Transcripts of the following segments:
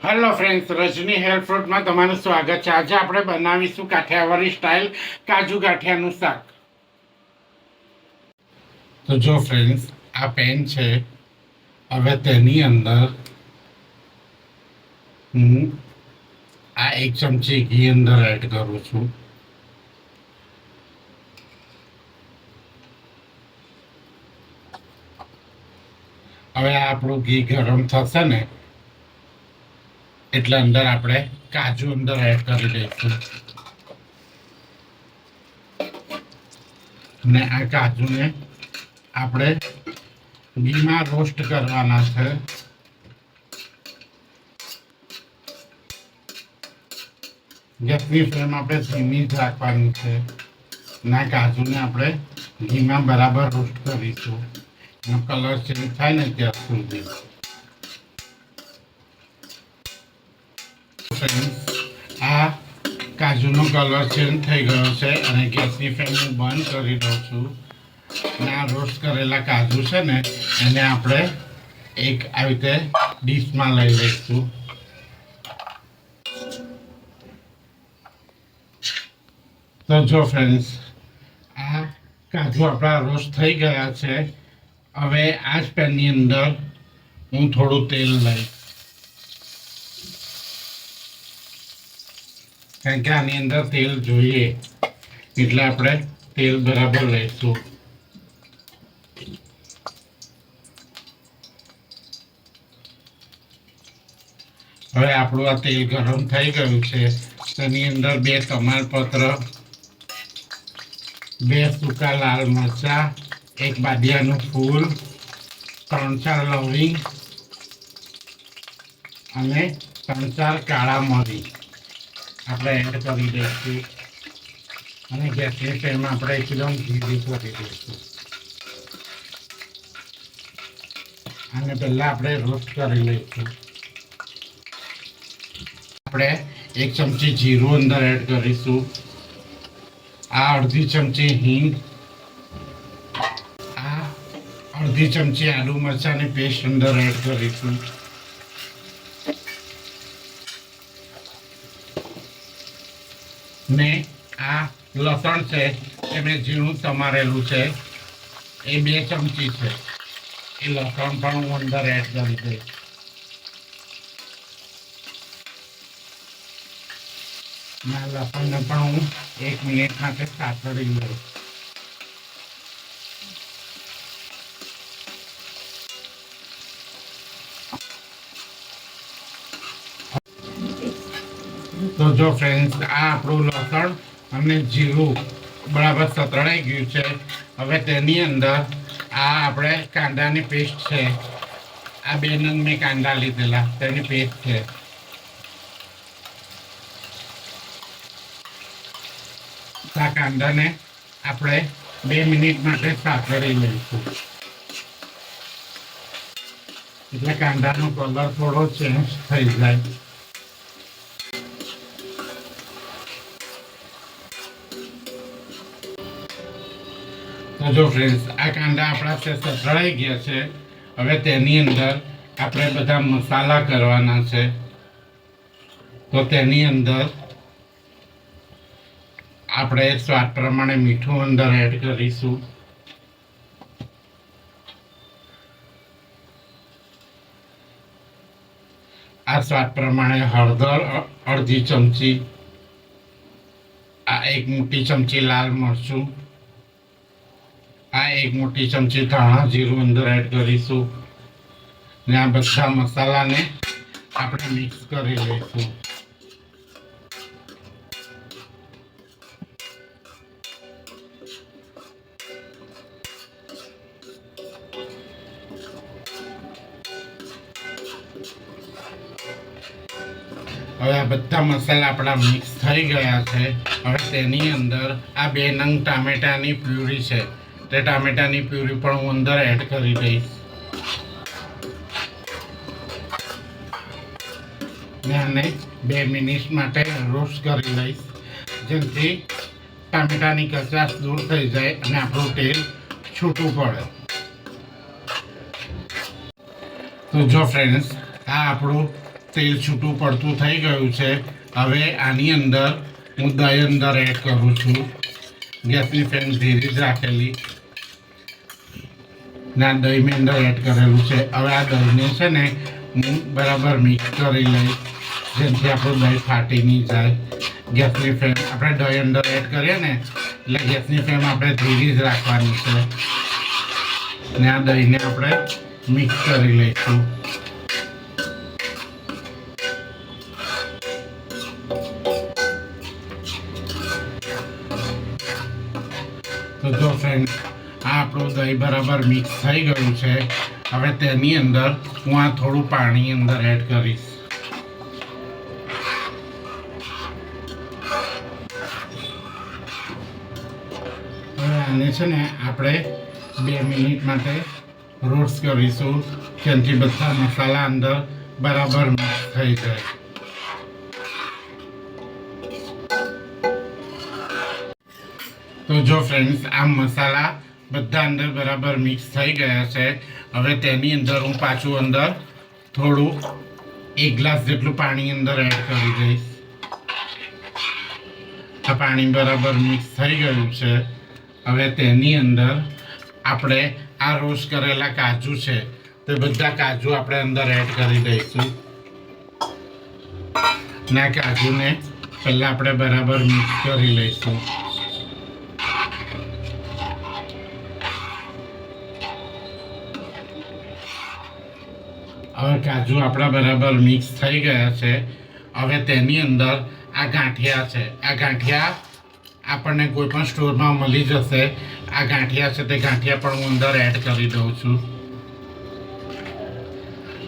Hello friends, રજની health ફ્રૂટમાં તમારું સ્વાગત છે. આજે આપણે બનાવીશું કાઠિયાવાડી સ્ટાઇલ કાજુ ગાંઠિયાનું શાક. તો જો ફ્રેન્ડ્સ, આ પેન છે. હવે તેની અંદર હું આ 1 ચમચી ઘી અંદર એડ કરું છું. હવે આપણું ઘી ગરમ થશે ને એટલે અંદર આપણે કાજુ અંદર એડ કરી દઈશું ને આ કાજુને આપણે ઘીમાં રોસ્ટ કરવાના છે. ગેસની ફ્લેમ આપણે ધીમી જ રાખવાની છે ને આ કાજુને આપણે ઘીમાં બરાબર રોસ્ટ કરીશું. એનો કલર ચેન્જ થાય ને ત્યાં સુધી. આ કાજુનો કલર ચેન્જ થઈ ગયો છે અને ગેસની ફ્લેમ હું બંધ કરી દઉં છું. અને આ રોસ્ટ કરેલા કાજુ છે ને એને આપણે એક આવી રીતે ડીશમાં લઈ લઈશું. તો જો ફ્રેન્ડ્સ, આ કાજુ આપણા રોસ્ટ થઈ ગયા છે. હવે આ જ પેનની અંદર હું થોડું તેલ લઈશ, કારણ કે આની અંદર તેલ જોઈએ એટલે આપણે તેલ બરાબર લઈશું. હવે આપણું આ તેલ ગરમ થઈ ગયું છે. તેની અંદર 2 તમાલપત્ર, 2 સૂકા લાલ મરચાં, 1 બાદિયાનું ફૂલ, 3-4 લવિંગ અને 3-4 કાળા મરી આપણે એડ કરી દઈશું. અને ગેસની ફ્લેમ આપણે એકદમ ધીરી કરી દઈશું. અને પહેલાં આપણે રોસ્ટ કરી લઈશું. આપણે 1 ચમચી જીરું અંદર એડ કરીશું. આ અડધી ચમચી હિંગ, આ અડધી ચમચી આદુ મરચાંની પેસ્ટ અંદર એડ કરીશું. ને આ લસણ છે એ મેં ઝીણું સમારેલું છે, એ 2 ચમચી છે. એ લસણ પણ હું અંદર એડ કરી દઈશ. ના લસણને પણ હું 1 મિનિટ માટે સાતળી લઈશ. તો જો ફ્રેન્ડ્સ, આ આપણું લસણ અને જીરું બરાબર સતળાઈ ગયું છે. હવે તેની અંદર આ આપણે કાંદાની પેસ્ટ છે, આ 2 નંગ મેં કાંદા લીધેલા તેની પેસ્ટ છે. આ કાંદાને આપણે 2 મિનિટ માટે સાતળી લઈશું, એટલે કાંદાનો કલર થોડો ચેન્જ થઈ જાય. તો જો ફ્રેન્ડ્સ, આ કાંદા આપણા સતળાઈ ગયા છે. હવે તેની અંદર આપણે બધા મસાલા કરવાના છે. તો તેની અંદર આપણે સ્વાદ પ્રમાણે મીઠું અંદર એડ કરીશું. આ સ્વાદ પ્રમાણે હળદર અડધી ચમચી, આ 1 મોટી ચમચી લાલ મરચું, આ 1 મોટી ચમચી ધાણા જીરું અંદર એડ કરીશું. ને આ બધા મસાલાને આપણે મિક્સ કરી લઈશું. હવે આ બધા મસાલા આપણા મિક્સ થઈ ગયા છે. હવે તેની અંદર આ 2 નંગ ટામેટાની પ્યુરી છે, તે ટામેટાની પ્યુરી પણ હું અંદર એડ કરી દઈશ. ને આને 2 મિનિટ માટે રોસ્ટ કરી લઈશ, જેથી ટામેટાની કચાશ દૂર થઈ જાય અને આપણું તેલ છૂટું પડે. તો જો ફ્રેન્ડ્સ, આ આપણું તેલ છૂટું પડતું થઈ ગયું છે. હવે આની અંદર હું દહીં અંદર એડ કરું છું. ગેસની ફ્લેમ ધીરે જ રાખેલી ના દહીં મેં અંદર એડ કરેલું છે. હવે આ દહીંને છે ને હું બરાબર મિક્સ કરી લઈશ, જેનાથી આપણું દહીં ફાટી નહીં જાય. ગેસની ફ્લેમ આપણે દહીં અંદર એડ કરીએ ને એટલે ગેસની ફ્લેમ આપણે ધીરી જ રાખવાની છે. ને આ દહીંને આપણે મિક્સ કરી લઈશું. તો જો ફ્રેન્ડ, આ આપણું દહીં બરાબર મિક્સ થઈ ગયું છે. હવે તેની અંદર હું આ થોડું પાણી અંદર એડ કરીશ. હવે આને છે ને આપણે 2 મિનિટ માટે રોસ્ટ કરીશું, જેનાથી બધા મસાલા અંદર બરાબર મિક્સ થઈ જાય. તો જો ફ્રેન્ડ્સ, આ મસાલા બધા અંદર બરાબર મિક્સ થઈ ગયા છે. હવે તેની અંદર હું પાછું અંદર થોડું 1 ગ્લાસ જેટલું પાણી અંદર એડ કરી દઈશ. આ પાણી બરાબર મિક્સ થઈ ગયું છે. હવે તેની અંદર આપણે આ રોસ્ટ કરેલા કાજુ છે તે બધા કાજુ આપણે અંદર એડ કરી દઈશું. ના કાજુને પહેલાં આપણે બરાબર મિક્સ કરી લઈશું. હવે કાજુ આપણા બરાબર મિક્સ થઈ ગયા છે. હવે તેની અંદર આ ગાંઠિયા છે, આ ગાંઠિયા આપણને કોઈ પણ સ્ટોરમાં મળી જશે. આ ગાંઠિયા છે તે ગાંઠિયા પણ હું અંદર એડ કરી દઉં છું.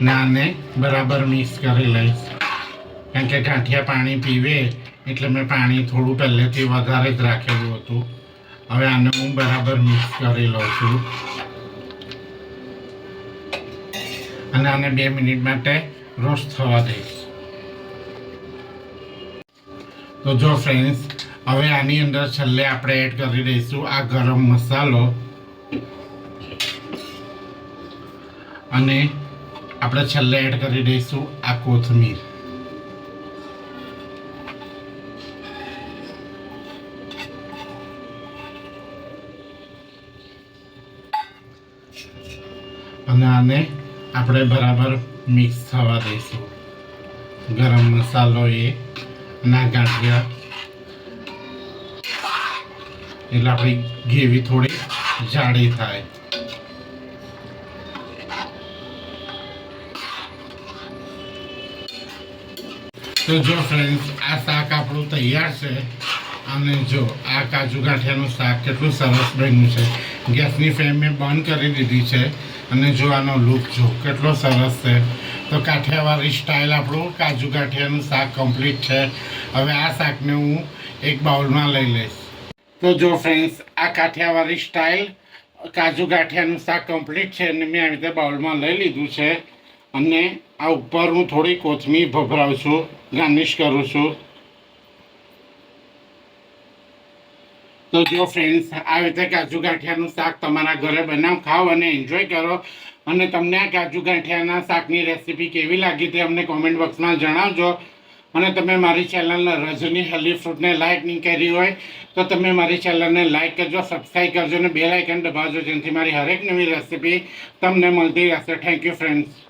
ને આને બરાબર મિક્સ કરી લઈશ, કારણ કે ગાંઠિયા પાણી પીવે એટલે મેં પાણી થોડું પહેલેથી વધારે જ રાખેલું હતું. હવે આને હું બરાબર મિક્સ કરી લઉં છું અને આને 2 મિનિટ માટે રોસ્ટ થવા દઈશ. તો જો ફ્રેન્ડ્સ, હવે આની અંદર છેલ્લે આપણે એડ કરી દઈશું આ ગરમ મસાલો અને આપણે છેલ્લે એડ કરી દઈશું આ કોથમીર. અને આને આપણે બરાબર મિક્સ થવા દઈશું. ગરમ મસાલો ના ગાંઠિયા એટલે આપણી ગ્રેવી થોડી જાડી થાય. તો જો ફ્રેન્ડ્સ, આ શાક આપણું તૈયાર છે. અને જો આ કાજુ ગાંઠિયાનું શાક કેટલું સરસ બન્યું છે. ગેસની ફ્લેમ મેં બંધ કરી દીધી છે અને જો આનો લુક જો કેટલો સરસ છે. તો કાઠિયાવાડી સ્ટાઇલ આપણું કાજુ ગાંઠિયાનું શાક કમ્પ્લીટ છે. હવે આ શાકને હું એક બાઉલમાં લઈ લઈશ. તો જો ફ્રેન્ડ્સ, આ કાઠિયાવાડી સ્ટાઇલ કાજુ ગાંઠિયાનું શાક કમ્પ્લીટ છે અને મેં આવી રીતે બાઉલમાં લઈ લીધું છે. અને આ ઉપર હું થોડી કોથમીર ભભરાવું છું, ગાર્નિશ કરું છું. તો જો ફ્રેન્ડ્સ, આ રીતે કાજુ ગાંઠિયાનું શાક તમારા ઘરે બનાવ, ખાઓ અને એન્જોય કરો. અને તમને આ કાજુ ગાંઠિયાના શાકની રેસીપી કેવી લાગી તે અમને કોમેન્ટ બોક્સમાં જણાવજો. અને તમે મારી ચેનલ રજની હેલ્ધી ફ્રૂટને લાઇક નહીં કરી હોય તો તમે મારી ચેનલને લાઇક કરજો, સબસ્ક્રાઈબ કરજો અને બેલ આઇકન દબાવજો, જેનાથી મારી હરેક નવી રેસીપી તમને મળતી રહેશે. Thank you friends.